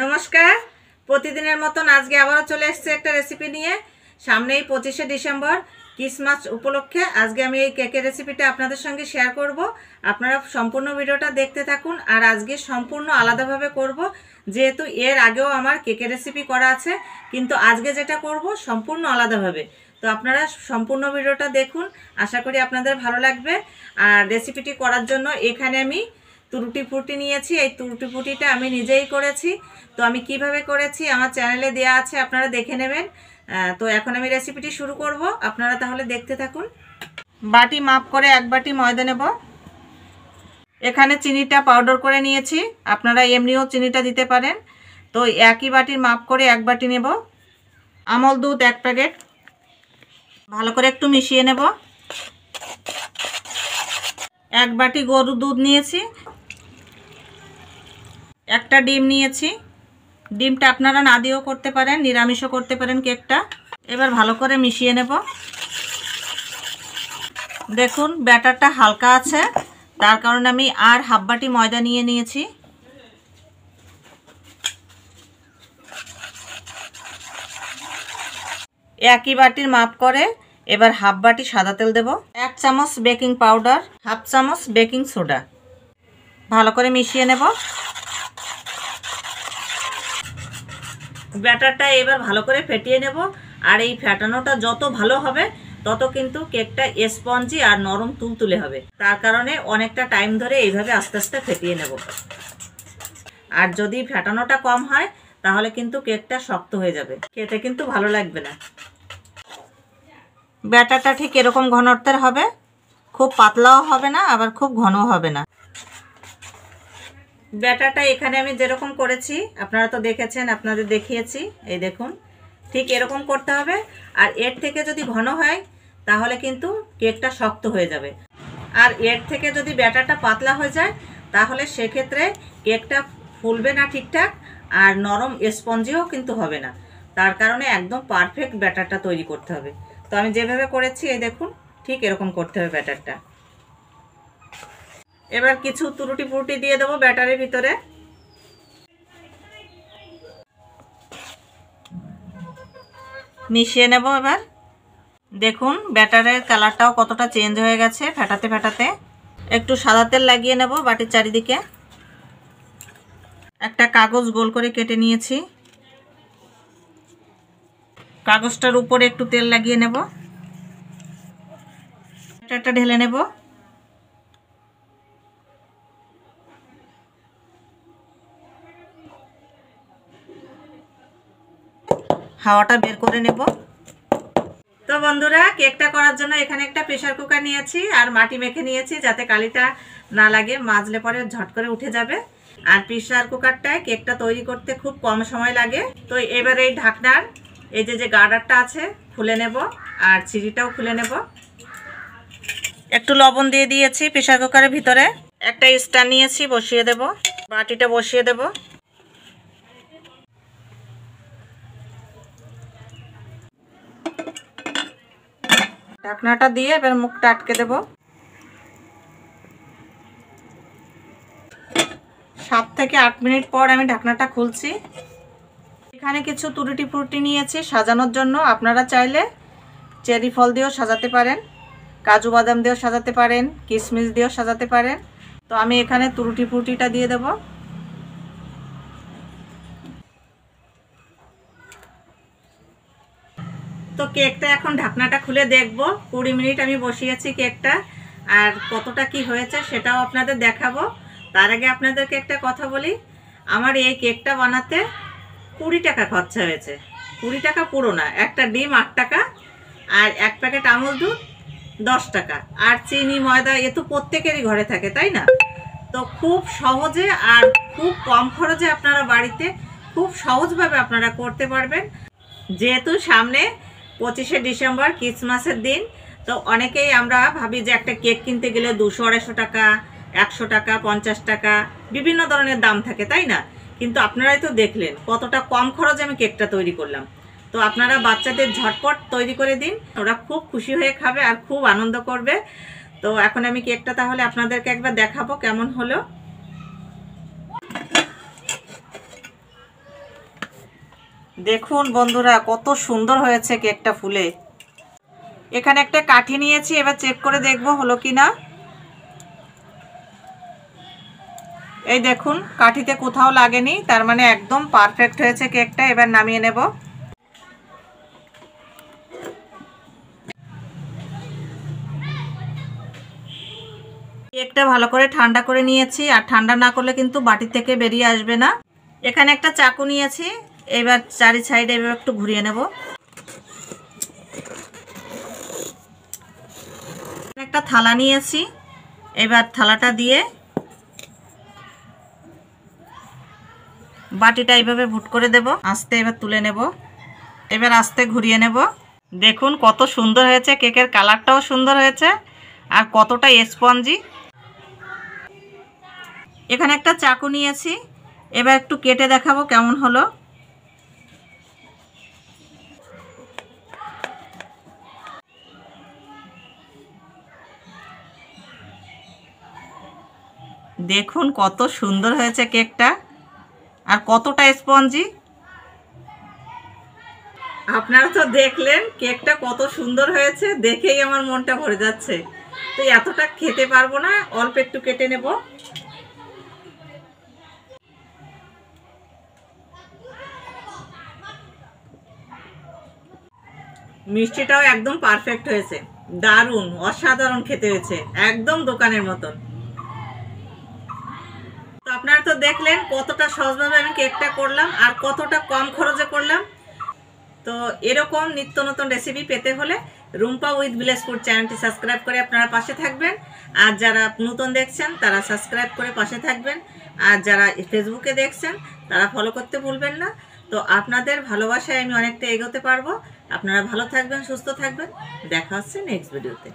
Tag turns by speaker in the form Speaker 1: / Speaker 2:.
Speaker 1: নমস্কার। প্রতিদিনের মতন আজকে আবারও চলে এসেছে একটা রেসিপি নিয়ে। সামনেই 25শে ডিসেম্বর ক্রিসমাস উপলক্ষে আজকে আমি এই কেকের রেসিপিটা আপনাদের সঙ্গে শেয়ার করব। আপনারা সম্পূর্ণ ভিডিওটা দেখতে থাকুন। আর আজকে সম্পূর্ণ আলাদাভাবে করব, যেহেতু এর আগেও আমার কেকের রেসিপি করা আছে, কিন্তু আজকে যেটা করব সম্পূর্ণ আলাদাভাবে। তো আপনারা সম্পূর্ণ ভিডিওটা দেখুন, আশা করি আপনাদের ভালো লাগবে। আর রেসিপিটি করার জন্য এখানে আমি তুরুটি ফুটি নিয়েছি। এই তুরুটি ফুটিটা আমি নিজেই করেছি। তো আমি কিভাবে করেছি আমার চ্যানেলে দেয়া আছে, আপনারা দেখে নেবেন। তো এখন আমি রেসিপিটি শুরু করব, আপনারা তাহলে দেখতে থাকুন। বাটি মাপ করে 1 বাটি ময়দা নেব। এখানে চিনিটা পাউডার করে নিয়েছি, আপনারা এমনিও চিনিটা দিতে পারেন। তো একই বাটির মাপ করে 1 বাটি নেব। আমল দুধ 1 প্যাকেট, ভালো করে একটু মিশিয়ে নেব। 1 বাটি গরুর দুধ নিয়েছি। একটা ডিম নিয়েছি। ডিমটা আপনারা না দিয়েও করতে পারেন, নিরামিষও করতে পারেন কেকটা। এবার ভালো করে মিশিয়ে নেব। দেখুন ব্যাটারটা হালকা আছে, তার কারণে আমি আর হাফ বাটি ময়দা নিয়ে নিয়েছি। একই বাটির মাপ করে এবার হাফ বাটি সাদা তেল দেব। 1 চামচ বেকিং পাউডার, হাফ চামচ বেকিং সোডা, ভালো করে মিশিয়ে নেব। ব্যাটারটা এবার ভালো করে ফেটিয়ে নেব। আর এই ফেটানোটা যত ভালো হবে তত কিন্তু কেকটা স্পঞ্জি আর নরম তুলতুলে হবে। তার কারণে অনেকটা টাইম ধরে এইভাবে আস্তে আস্তে ফেটিয়ে নেব। আর যদি ফেটানোটা কম হয় তাহলে কিন্তু কেকটা শক্ত হয়ে যাবে, খেতে কিন্তু ভালো লাগবে না। ব্যাটারটা ঠিক এরকম ঘনত্বের হবে, খুব পাতলাও হবে না আবার খুব ঘনও হবে না। ব্যাটারটা এখানে আমি যেরকম করেছি আপনারা তো দেখেছেন, আপনাদের দেখিয়েছি। এই দেখুন ঠিক এরকম করতে হবে। আর এর থেকে যদি ঘন হয় তাহলে কিন্তু কেকটা শক্ত হয়ে যাবে। আর এর থেকে যদি ব্যাটারটা পাতলা হয়ে যায় তাহলে সেক্ষেত্রে কেকটা ফুলবে না ঠিকঠাক, আর নরম স্পঞ্জিও কিন্তু হবে না। তার কারণে একদম পারফেক্ট ব্যাটারটা তৈরি করতে হবে। তো আমি যেভাবে করেছি এই দেখুন ঠিক এরকম করতে হবে ব্যাটারটা। এবার কিছু তুরুটি ফুরুটি দিয়ে দেবো ব্যাটারের ভিতরে। মিশিয়ে নেব। এবার দেখুন ব্যাটারের কালারটাও কতটা চেঞ্জ হয়ে গেছে ফেটাতে ফেটাতে। একটু সাদা তেল লাগিয়ে নেব বাটির চারিদিকে। একটা কাগজ গোল করে কেটে নিয়েছি, কাগজটার উপরে একটু তেল লাগিয়ে নেব। ব্যাটারটা ঢেলে নেব। হাওয়াটা বের করে নেব। তো বন্ধুরা কেকটা করার জন্য এখানে একটা প্রেসার কুকার নিয়েছি আর মাটি মেখে নিয়েছি, যাতে কালিটা না লাগে, মাজলে পরে ঝট করে উঠে যাবে। আর প্রেসার কুকারটায় কেকটা তৈরি করতে খুব কম সময় লাগে। তো এবার এই ঢাকনার এই যে গার্ডারটা আছে খুলে নেব, আর ছিঁড়িটাও খুলে নেব। একটু লবণ দিয়ে দিয়েছি প্রেসার কুকারের ভিতরে। একটা স্ট্যান্ড নিয়েছি, বসিয়ে দেব। বাটিটা বসিয়ে দেব। ঢাকনাটা দিয়ে এবার মুখটা আটকে দেব। 7 থেকে 8 মিনিট পর আমি ঢাকনাটা খুলছি। এখানে কিছু তুরুটি ফুরুটি নিয়েছি সাজানোর জন্য। আপনারা চাইলে চেরি ফল দিয়েও সাজাতে পারেন, কাজু বাদাম দিয়েও সাজাতে পারেন, কিশমিশ দিয়েও সাজাতে পারেন। তো আমি এখানে তুরুটি ফুরুটিটা দিয়ে দেব। তো কেকটা এখন ঢাকনাটা খুলে দেখব। 20 মিনিট আমি বসিয়েছি কেকটা, আর কতটা কি হয়েছে সেটাও আপনাদের দেখাবো। তার আগে আপনাদেরকে একটা কথা বলি, আমার এই কেকটা বানাতে 20 টাকা খরচা হয়েছে। 20 টাকা পুরো না, একটা ডিম 8 টাকা, আর 1 প্যাকেট আমল দুধ 10 টাকা, আর চিনি ময়দা এ তো প্রত্যেকেরই ঘরে থাকে, তাই না? তো খুব সহজে আর খুব কম খরচে আপনারা বাড়িতে খুব সহজভাবে আপনারা করতে পারবেন। যেহেতু সামনে 25শে ডিসেম্বর ক্রিসমাসের দিন, তো অনেকেই আমরা ভাবি যে একটা কেক কিনতে গেলে 200-250 টাকা, 100 টাকা, 50 টাকা বিভিন্ন ধরনের দাম থাকে, তাই না? কিন্তু আপনারাই তো দেখলেন কতটা কম খরচে আমি কেকটা তৈরি করলাম। তো আপনারা বাচ্চাদের ঝটপট তৈরি করে দিন, ওরা খুব খুশি হয়ে খাবে আর খুব আনন্দ করবে। তো এখন আমি কেকটা তাহলে আপনাদেরকে একবার দেখাবো কেমন হলো। দেখুন বন্ধুরা কত সুন্দর হয়েছে কেকটা ফুলে। এখানে একটা কাঠি নিয়েছি, এবার চেক করে দেখব হলো কি না। এই দেখুন কাঠিতে কোথাও লাগেনি, তার মানে একদম পারফেক্ট হয়েছে কেকটা। এবার নামিয়ে নেব। কেকটা ভালো করে ঠান্ডা করে নিয়েছি, আর ঠান্ডা না করলে কিন্তু বাটি থেকে বেরিয়ে আসবে না। এখানে একটা চাকু নিয়েছি, এবার চারি সাইডে এবার একটু ঘুরিয়ে নেব। একটা থালা নিয়েছি, এবার থালাটা দিয়ে বাটিটা এইভাবে ভুট করে দেব। আস্তে এবার তুলে নেব, এবার আস্তে ঘুরিয়ে নেব। দেখুন কত সুন্দর হয়েছে, কেকের কালারটাও সুন্দর হয়েছে আর কতটা স্পঞ্জি। এখানে একটা চাকু নিয়েছি, এবার একটু কেটে দেখাবো কেমন হলো। দেখুন কত সুন্দর হয়েছে কেকটা আর কতটা স্পঞ্জি। আপনারা তো দেখলেন কেকটা কত সুন্দর হয়েছে, দেখেই আমার মনটা ভরে যাচ্ছে। তো এতটা খেতে পারবো না, অল্প একটু কেটে নেব। মিষ্টিটাও একদম পারফেক্ট হয়েছে, দারুণ অসাধারণ খেতে হয়েছে, একদম দোকানের মতন। তো আপনারা তো দেখলেন কতটা সহজভাবে আমি কেকটা করলাম আর কতটা কম খরচে করলাম। তো এরকম নিত্য নতুন রেসিপি পেতে হলে রুম্পা উইথ ভিলেজ ফুড চ্যানেলটি সাবস্ক্রাইব করে আপনারা পাশে থাকবেন। আর যারা নতুন দেখছেন তারা সাবস্ক্রাইব করে পাশে থাকবেন। আর যারা ফেসবুকে দেখছেন তারা ফলো করতে ভুলবেন না। তো আপনাদের ভালোবাসায় আমি অনেকটা এগোতে পারবো। আপনারা ভালো থাকবেন, সুস্থ থাকবেন। দেখা হচ্ছে নেক্সট ভিডিওতে।